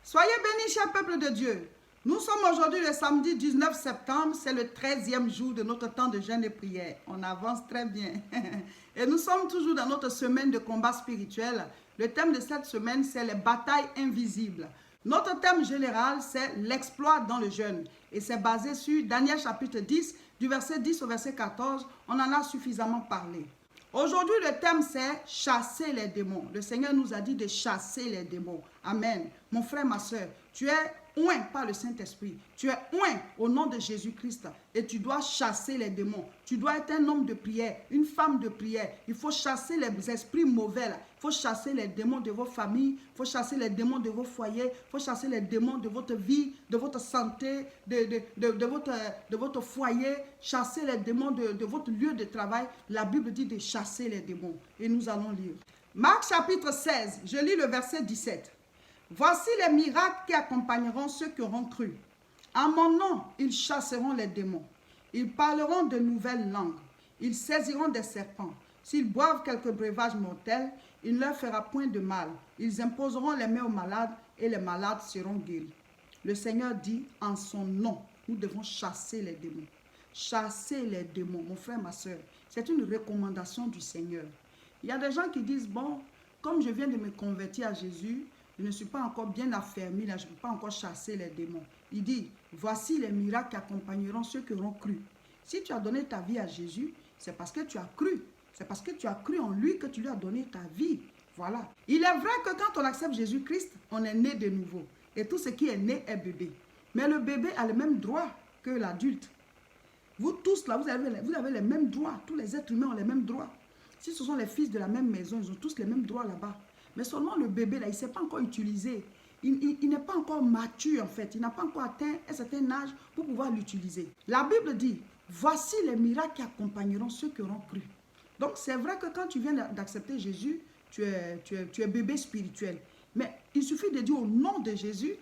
Soyez bénis, cher peuple de Dieu. Nous sommes aujourd'hui le samedi 19 septembre, c'est le 13e jour de notre temps de jeûne et prière. On avance très bien. Et nous sommes toujours dans notre semaine de combat spirituel. Le thème de cette semaine, c'est les batailles invisibles. Notre thème général, c'est l'exploit dans le jeûne. Et c'est basé sur Daniel chapitre 10, du verset 10 au verset 14. On en a suffisamment parlé. Aujourd'hui, le thème, c'est chasser les démons. Le Seigneur nous a dit de chasser les démons. Amen. Mon frère, ma soeur, tu es oint par le Saint-Esprit. Tu es oint au nom de Jésus-Christ. Et tu dois chasser les démons. Tu dois être un homme de prière, une femme de prière. Il faut chasser les esprits mauvais. Il faut chasser les démons de vos familles. Il faut chasser les démons de vos foyers. Il faut chasser les démons de votre vie, de votre santé, de votre foyer. Chasser les démons de votre lieu de travail. La Bible dit de chasser les démons. Et nous allons lire. Marc chapitre 16, je lis le verset 17. Voici les miracles qui accompagneront ceux qui auront cru. En mon nom, ils chasseront les démons. Ils parleront de nouvelles langues. Ils saisiront des serpents. S'ils boivent quelques breuvages mortels, il ne leur fera point de mal. Ils imposeront les mains aux malades et les malades seront guéris. Le Seigneur dit, en son nom, nous devons chasser les démons. Chasser les démons, mon frère, ma soeur. C'est une recommandation du Seigneur. Il y a des gens qui disent, bon, comme je viens de me convertir à Jésus, je ne suis pas encore bien affermi, là, je ne peux pas encore chasser les démons. Il dit, voici les miracles qui accompagneront ceux qui auront cru. Si tu as donné ta vie à Jésus, c'est parce que tu as cru. C'est parce que tu as cru en lui que tu lui as donné ta vie. Voilà. Il est vrai que quand on accepte Jésus-Christ, on est né de nouveau. Et tout ce qui est né est bébé. Mais le bébé a le même droit que l'adulte. Vous tous, là, vous avez les mêmes droits. Tous les êtres humains ont les mêmes droits. Si ce sont les fils de la même maison, ils ont tous les mêmes droits là-bas. Mais seulement le bébé, là, il ne s'est pas encore utilisé. Il n'est pas encore mature, en fait. Il n'a pas encore atteint un certain âge pour pouvoir l'utiliser. La Bible dit, voici les miracles qui accompagneront ceux qui auront cru. Donc, c'est vrai que quand tu viens d'accepter Jésus, tu es bébé spirituel. Mais il suffit de dire au nom de Jésus,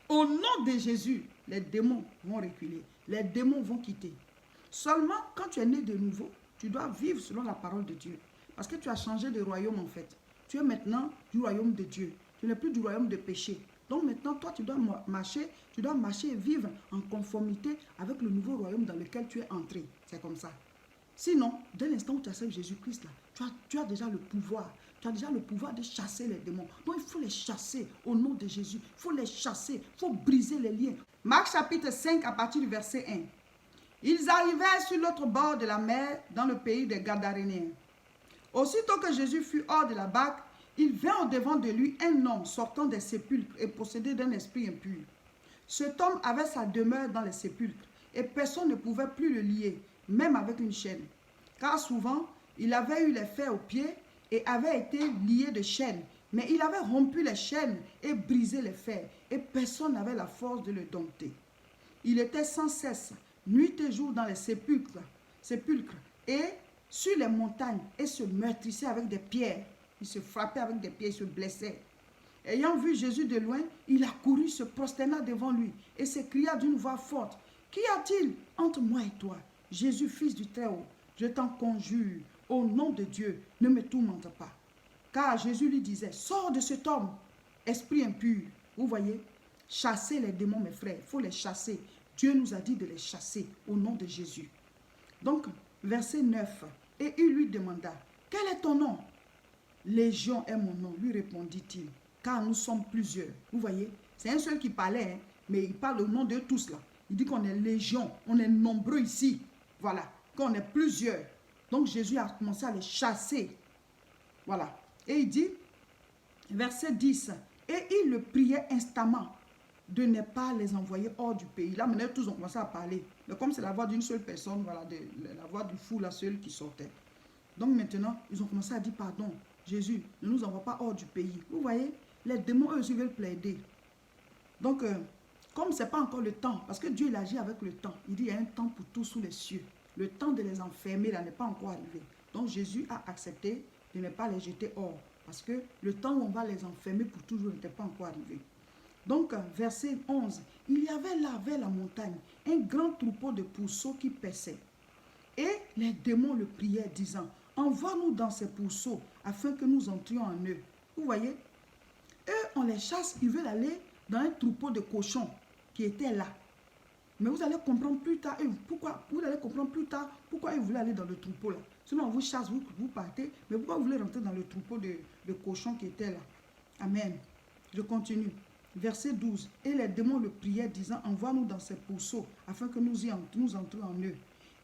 au nom de Jésus, les démons vont reculer. Les démons vont quitter. Seulement, quand tu es né de nouveau, tu dois vivre selon la parole de Dieu. Parce que tu as changé de royaume, en fait. Tu es maintenant du royaume de Dieu. Tu n'es plus du royaume de péché. Donc maintenant, toi, tu dois marcher et vivre en conformité avec le nouveau royaume dans lequel tu es entré. C'est comme ça. Sinon, dès l'instant où tu acceptes Jésus-Christ, tu as déjà le pouvoir. Tu as déjà le pouvoir de chasser les démons. Donc, il faut les chasser au nom de Jésus. Il faut les chasser. Il faut briser les liens. Marc chapitre 5, à partir du verset 1. Ils arrivèrent sur l'autre bord de la mer, dans le pays des Gadarénéens. Aussitôt que Jésus fut hors de la barque, il vint au-devant de lui un homme sortant des sépulcres et possédé d'un esprit impur. Cet homme avait sa demeure dans les sépulcres et personne ne pouvait plus le lier, même avec une chaîne. Car souvent, il avait eu les fers aux pieds et avait été lié de chaînes. Mais il avait rompu les chaînes et brisé les fers et personne n'avait la force de le dompter. Il était sans cesse, nuit et jour dans les sépulcres et sur les montagnes et se meurtrissait avec des pierres. Il se frappait avec des pierres, il se blessait. Ayant vu Jésus de loin, il accourut, se prosterna devant lui et s'écria d'une voix forte, « Qu'y a-t-il entre moi et toi, Jésus, fils du Très-Haut? Je t'en conjure, au nom de Dieu, ne me tourmente pas. » Car Jésus lui disait, « Sors de cet homme, esprit impur. » Vous voyez, chasser les démons, mes frères, il faut les chasser. Dieu nous a dit de les chasser au nom de Jésus. Donc, verset 9. Et il lui demanda, « Quel est ton nom? » « Légion est mon nom, lui répondit-il, car nous sommes plusieurs. » Vous voyez, c'est un seul qui parlait, hein, mais il parle au nom de tous là. Il dit qu'on est légion, on est nombreux ici. Voilà, qu'on est plusieurs. Donc Jésus a commencé à les chasser. Voilà. Et il dit, verset 10, « Et il le priait instamment de ne pas les envoyer hors du pays. » Là, maintenant, tous ont commencé à parler. Mais comme c'est la voix d'une seule personne, voilà, la voix du fou, la seule qui sortait. Donc maintenant, ils ont commencé à dire, pardon, Jésus, ne nous envoie pas hors du pays. Vous voyez, les démons, eux aussi, veulent plaider. Donc, comme ce n'est pas encore le temps, parce que Dieu, il agit avec le temps. Il dit, il y a un temps pour tout sous les cieux. Le temps de les enfermer, là, n'est pas encore arrivé. Donc, Jésus a accepté de ne pas les jeter hors. Parce que le temps où on va les enfermer pour toujours n'était pas encore arrivé. Donc, verset 11. Il y avait là, vers la montagne, un grand troupeau de pourceaux qui paissaient. Et les démons le priaient, disant, « Envoie-nous dans ces pourceaux, afin que nous entrions en eux. » Vous voyez? Eux, on les chasse, ils veulent aller dans un troupeau de cochons qui était là. Mais vous allez comprendre plus tard, pourquoi ils voulaient aller dans le troupeau là. Sinon, on vous chasse, vous partez, mais pourquoi vous voulez rentrer dans le troupeau de cochons qui était là? Amen. Je continue. Verset 12. Et les démons le priaient, disant, envoie-nous dans ces pourceaux, afin que nous entrions en eux.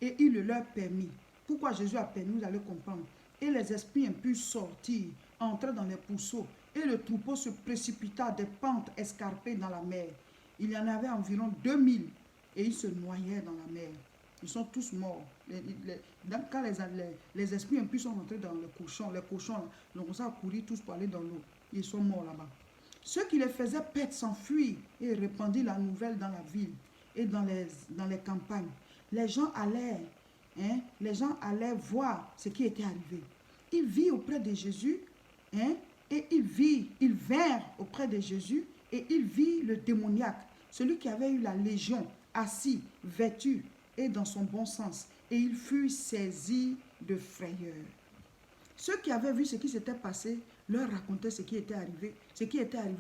Et il le leur permit. Pourquoi Jésus a permis, vous allez comprendre. Et les esprits impurs sortirent, entrèrent dans les pourceaux, et le troupeau se précipita des pentes escarpées dans la mer. Il y en avait environ 2000, et ils se noyaient dans la mer. Ils sont tous morts. Quand les esprits impurs sont rentrés dans les cochons là, ils ont commencé à courir tous pour aller dans l'eau. Ils sont morts là-bas. Ceux qui les faisaient perdre s'enfuirent et répandirent la nouvelle dans la ville et dans les campagnes. Les gens allaient voir ce qui était arrivé. Ils virent auprès de Jésus, et ils vinrent auprès de Jésus, et ils virent le démoniaque, celui qui avait eu la légion, assis, vêtu et dans son bon sens, et ils furent saisis de frayeur. Ceux qui avaient vu ce qui s'était passé leur racontaient ce qui était arrivé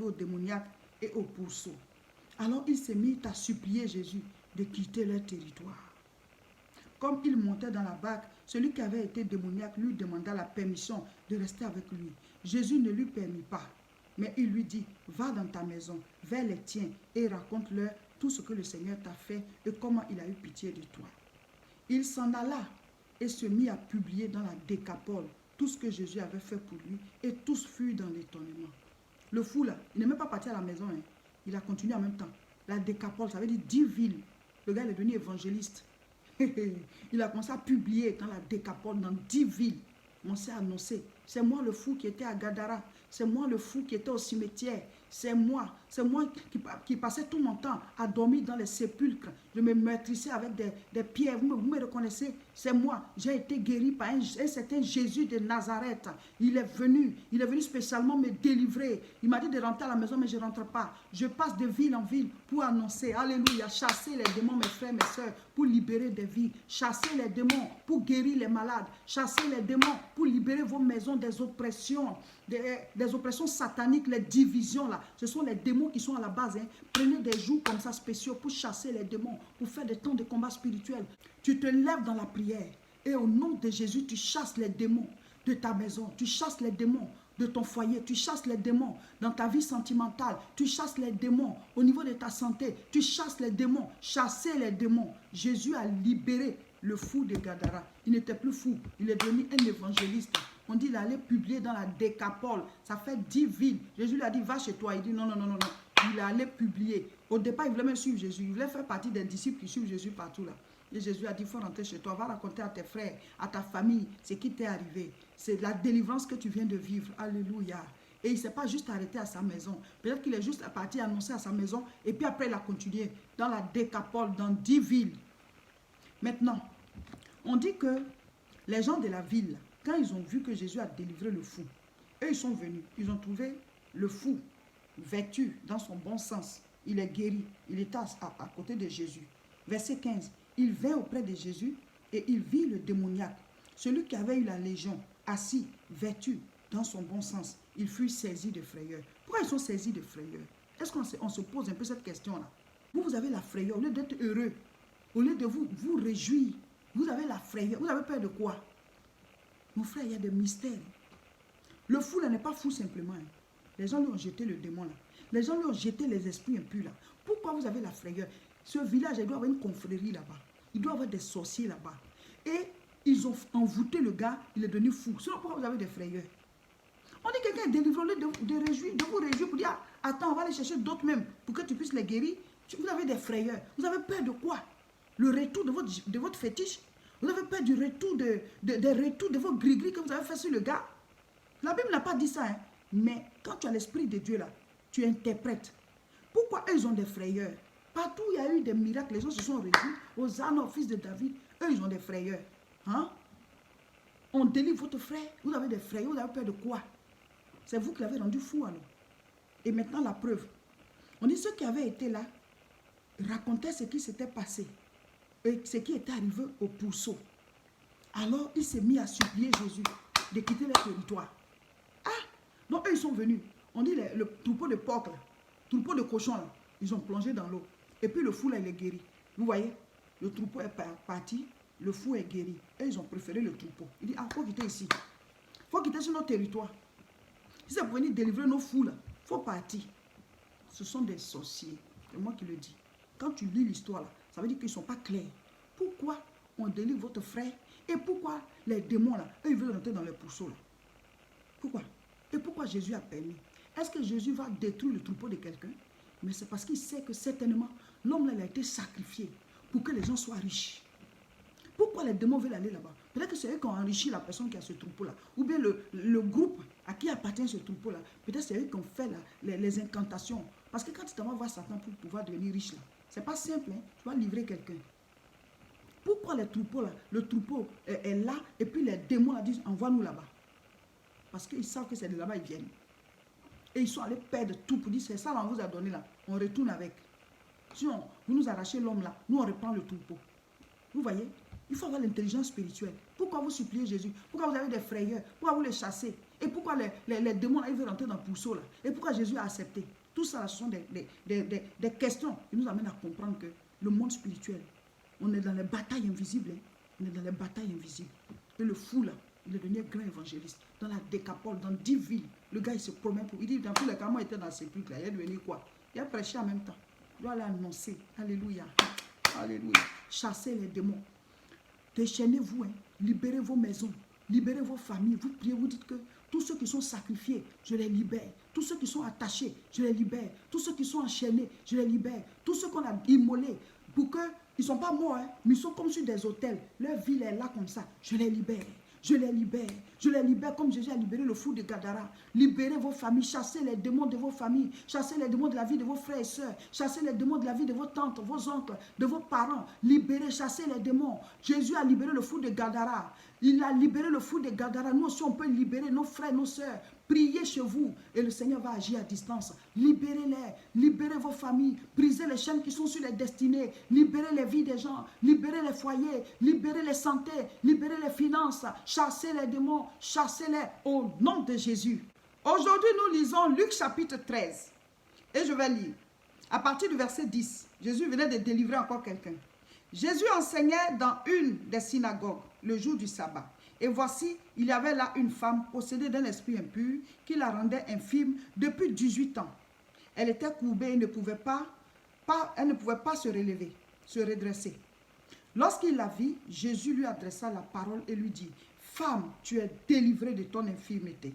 au démoniaque et au pourceau. Alors ils se mirent à supplier Jésus de quitter leur territoire. Comme il montait dans la barque, celui qui avait été démoniaque lui demanda la permission de rester avec lui. Jésus ne lui permit pas, mais il lui dit, va dans ta maison, vers les tiens et raconte-leur tout ce que le Seigneur t'a fait et comment il a eu pitié de toi. Il s'en alla et se mit à publier dans la Décapole tout ce que Jésus avait fait pour lui, et tous furent dans l'étonnement. Le fou là, il n'est même pas parti à la maison, il a continué en même temps. La Décapole, ça veut dire 10 villes. Le gars est devenu évangéliste. Il a commencé à publier dans la Décapole, dans 10 villes. On s'est annoncé, c'est moi le fou qui était à Gadara, c'est moi le fou qui était au cimetière, c'est moi qui passais tout mon temps à dormir dans les sépulcres. Je me meurtrissais avec des pierres, vous me reconnaissez, c'est moi. J'ai été guéri par un certain Jésus de Nazareth. Il est venu spécialement me délivrer. Il m'a dit de rentrer à la maison, mais je ne rentre pas. Je passe de ville en ville pour annoncer, alléluia, chasser les démons, mes frères, mes soeurs, pour libérer des vies, chasser les démons pour guérir les malades, chasser les démons pour libérer vos maisons des oppressions, des oppressions sataniques, les divisions là. Ce sont les démons qui sont à la base. Prenez des jours comme ça spéciaux pour chasser les démons, pour faire des temps de combat spirituel. Tu te lèves dans la prière et au nom de Jésus, tu chasses les démons de ta maison, tu chasses les démons de ton foyer, tu chasses les démons dans ta vie sentimentale, tu chasses les démons au niveau de ta santé, tu chasses les démons, chassez les démons. Jésus a libéré le fou de Gadara. Il n'était plus fou, il est devenu un évangéliste. On dit qu'il allait publier dans la Décapole, ça fait 10 villes. Jésus lui a dit, va chez toi. Il dit non. Il allait publier. Au départ, il voulait même suivre Jésus. Il voulait faire partie des disciples qui suivent Jésus partout là. Et Jésus a dit, il faut rentrer chez toi, va raconter à tes frères, à ta famille, ce qui t'est arrivé. C'est la délivrance que tu viens de vivre. Alléluia. Et il ne s'est pas juste arrêté à sa maison. Peut-être qu'il est juste parti annoncer à sa maison. Et puis après, il a continué dans la Décapole, dans 10 villes. Maintenant, on dit que les gens de la ville, quand ils ont vu que Jésus a délivré le fou, eux, ils sont venus. Ils ont trouvé le fou vêtu dans son bon sens. Il est guéri. Il était à côté de Jésus. Verset 15. Il vint auprès de Jésus et il vit le démoniaque, celui qui avait eu la légion, assis, vêtu dans son bon sens. Il fut saisi de frayeur. Pourquoi ils sont saisis de frayeur? Est-ce qu'on se pose un peu cette question-là? Vous avez la frayeur, au lieu d'être heureux, au lieu de vous réjouir, vous avez la frayeur. Vous avez peur de quoi? Mon frère, il y a des mystères. Le fou là n'est pas fou simplement. Les gens lui ont jeté le démon là. Les gens lui ont jeté les esprits impurs là. Pourquoi vous avez la frayeur? Ce village, il doit avoir une confrérie là-bas. Il doit avoir des sorciers là-bas. Et ils ont envoûté le gars, il est devenu fou. Sinon, pourquoi vous avez des frayeurs? On dit que quelqu'un est délivré de vous réjouir, pour dire, ah, attends, on va aller chercher d'autres même, pour que tu puisses les guérir. Vous avez des frayeurs. Vous avez peur de quoi? Le retour de votre fétiche? Vous avez peur du retour de vos gris-gris que vous avez fait sur le gars? La Bible n'a pas dit ça, mais quand tu as l'Esprit de Dieu là, tu interprètes. Pourquoi eux, ils ont des frayeurs? Partout où il y a eu des miracles, les gens se sont réjouis. Hosanna, fils de David, eux, ils ont des frayeurs. On délivre votre frère, vous avez des frayeurs, vous avez peur de quoi? C'est vous qui l'avez rendu fou alors. Et maintenant, la preuve. On dit ceux qui avaient été là racontaient ce qui s'était passé et ce qui était arrivé au pourceau. Alors, il s'est mis à supplier Jésus de quitter leur territoire. Ah! Donc, eux, ils sont venus. on dit le troupeau de porc, là, troupeau de cochons, là, ils ont plongé dans l'eau. Et puis le fou, là, il est guéri. Vous voyez, le troupeau est parti, le fou est guéri. Et ils ont préféré le troupeau. Il dit, ah, il faut quitter ici. Il faut quitter sur notre territoire. Si c'est pour venir délivrer nos fous, là, il faut partir. Ce sont des sorciers. C'est moi qui le dis. Quand tu lis l'histoire, là, ça veut dire qu'ils ne sont pas clairs. Pourquoi on délivre votre frère? Et pourquoi les démons, là, eux, ils veulent rentrer dans les pourceaux, là? Pourquoi? Et pourquoi Jésus a permis? Est-ce que Jésus va détruire le troupeau de quelqu'un? Mais c'est parce qu'il sait que certainement, l'homme, là, il a été sacrifié pour que les gens soient riches. Pourquoi les démons veulent aller là-bas? Peut-être que c'est eux qui ont enrichi la personne qui a ce troupeau-là. Ou bien le groupe à qui appartient ce troupeau-là. Peut-être c'est eux qui ont fait les incantations. Parce que quand tu t'en vas voir Satan pour pouvoir devenir riche, là, c'est pas simple, hein? Tu vas livrer quelqu'un. Pourquoi les troupeaux, là, le troupeau est là et puis les démons là, disent envoie-nous là-bas? Parce qu'ils savent que c'est de là-bas ils viennent. Et ils sont allés perdre tout pour dire c'est ça qu'on vous a donné là. On retourne avec. Si vous nous arrachez l'homme là, nous on reprend le troupeau. Vous voyez? Il faut avoir l'intelligence spirituelle. Pourquoi vous suppliez Jésus? Pourquoi vous avez des frayeurs? Pourquoi vous les chassez? Et pourquoi les démons là, ils veulent rentrer dans le pourceau là? Et pourquoi Jésus a accepté? Tout ça là, ce sont des questions qui nous amènent à comprendre que le monde spirituel, on est dans les batailles invisibles. Hein? On est dans les batailles invisibles. Et le fou là, il est devenu grand évangéliste. Dans la Décapole, dans 10 villes, le gars il se promène pour. Il dit dans tous les cas, moi j'étais dans le sépulcre là, il est devenu quoi? Il a prêché en même temps. Il doit aller annoncer. Alléluia. Alléluia. Chasser les démons. Déchaînez-vous, hein. Libérez vos maisons, libérez vos familles. Vous priez, vous dites que tous ceux qui sont sacrifiés, je les libère. Tous ceux qui sont attachés, je les libère. Tous ceux qui sont enchaînés, je les libère. Tous ceux qu'on a immolés, pour qu'ils ne sont pas morts, hein, mais ils sont comme sur des autels. Leur vie est là comme ça. Je les libère. Je les libère. Je les libère comme Jésus a libéré le fou de Gadara. Libérez vos familles. Chassez les démons de vos familles. Chassez les démons de la vie de vos frères et sœurs. Chassez les démons de la vie de vos tantes, vos oncles, de vos parents. Libérez, chassez les démons. Jésus a libéré le fou de Gadara. Il a libéré le fou de Gadara. Nous aussi, on peut libérer nos frères, nos sœurs. Priez chez vous et le Seigneur va agir à distance. Libérez-les, libérez vos familles, brisez les chaînes qui sont sur les destinées, libérez les vies des gens, libérez les foyers, libérez les santé, libérez les finances, chassez les démons, chassez-les au nom de Jésus. Aujourd'hui, nous lisons Luc chapitre 13 et je vais lire à partir du verset 10. Jésus venait de délivrer encore quelqu'un. Jésus enseignait dans une des synagogues le jour du sabbat. Et voici, il y avait là une femme possédée d'un esprit impur qui la rendait infirme depuis 18 ans. Elle était courbée et ne pouvait pas se relever, se redresser. Lorsqu'il la vit, Jésus lui adressa la parole et lui dit, « Femme, tu es délivrée de ton infirmité. »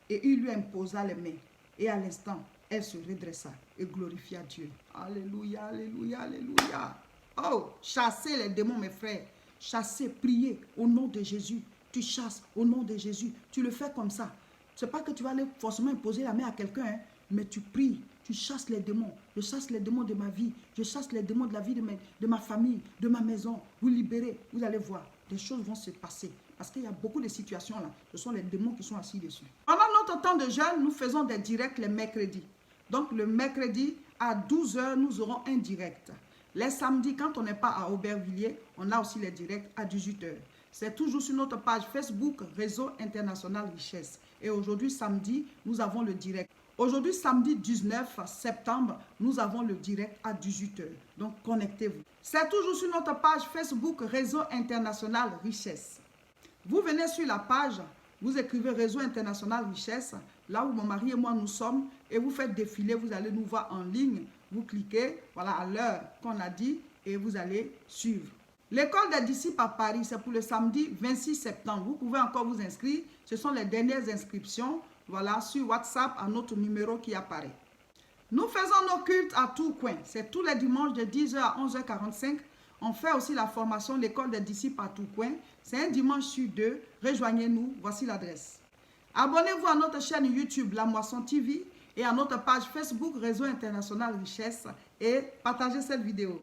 Et il lui imposa les mains. Et à l'instant, elle se redressa et glorifia Dieu. Alléluia, alléluia, alléluia. Oh, chassez les démons, mes frères. Chassez, priez au nom de Jésus. Tu chasses au nom de Jésus. Tu le fais comme ça. Ce n'est pas que tu vas aller forcément imposer la main à quelqu'un, hein, mais tu pries. Tu chasses les démons. Je chasse les démons de ma vie. Je chasse les démons de la vie de ma famille, de ma maison. Vous libérez. Vous allez voir. Des choses vont se passer. Parce qu'il y a beaucoup de situations là. Ce sont les démons qui sont assis dessus. Pendant notre temps de jeûne, nous faisons des directs les mercredis. Donc le mercredi à 12 h, nous aurons un direct. Les samedis, quand on n'est pas à Aubervilliers, on a aussi les directs à 18 h. C'est toujours sur notre page Facebook, Réseau International Richesse. Et aujourd'hui, samedi, nous avons le direct. Aujourd'hui, samedi 19 septembre, nous avons le direct à 18 h. Donc, connectez-vous. C'est toujours sur notre page Facebook, Réseau International Richesse. Vous venez sur la page, vous écrivez Réseau International Richesse, là où mon mari et moi nous sommes, et vous faites défiler, vous allez nous voir en ligne. Vous cliquez, voilà, à l'heure qu'on a dit, et vous allez suivre. L'école des disciples à Paris, c'est pour le samedi 26 septembre. Vous pouvez encore vous inscrire. Ce sont les dernières inscriptions, voilà, sur WhatsApp à notre numéro qui apparaît. Nous faisons nos cultes à Tourcoing. C'est tous les dimanches de 10 h à 11 h 45. On fait aussi la formation l'école des disciples à Tourcoing. C'est un dimanche sur 2. Rejoignez-nous. Voici l'adresse. Abonnez-vous à notre chaîne YouTube La Moisson TV et à notre page Facebook Réseau International Richesse et partagez cette vidéo.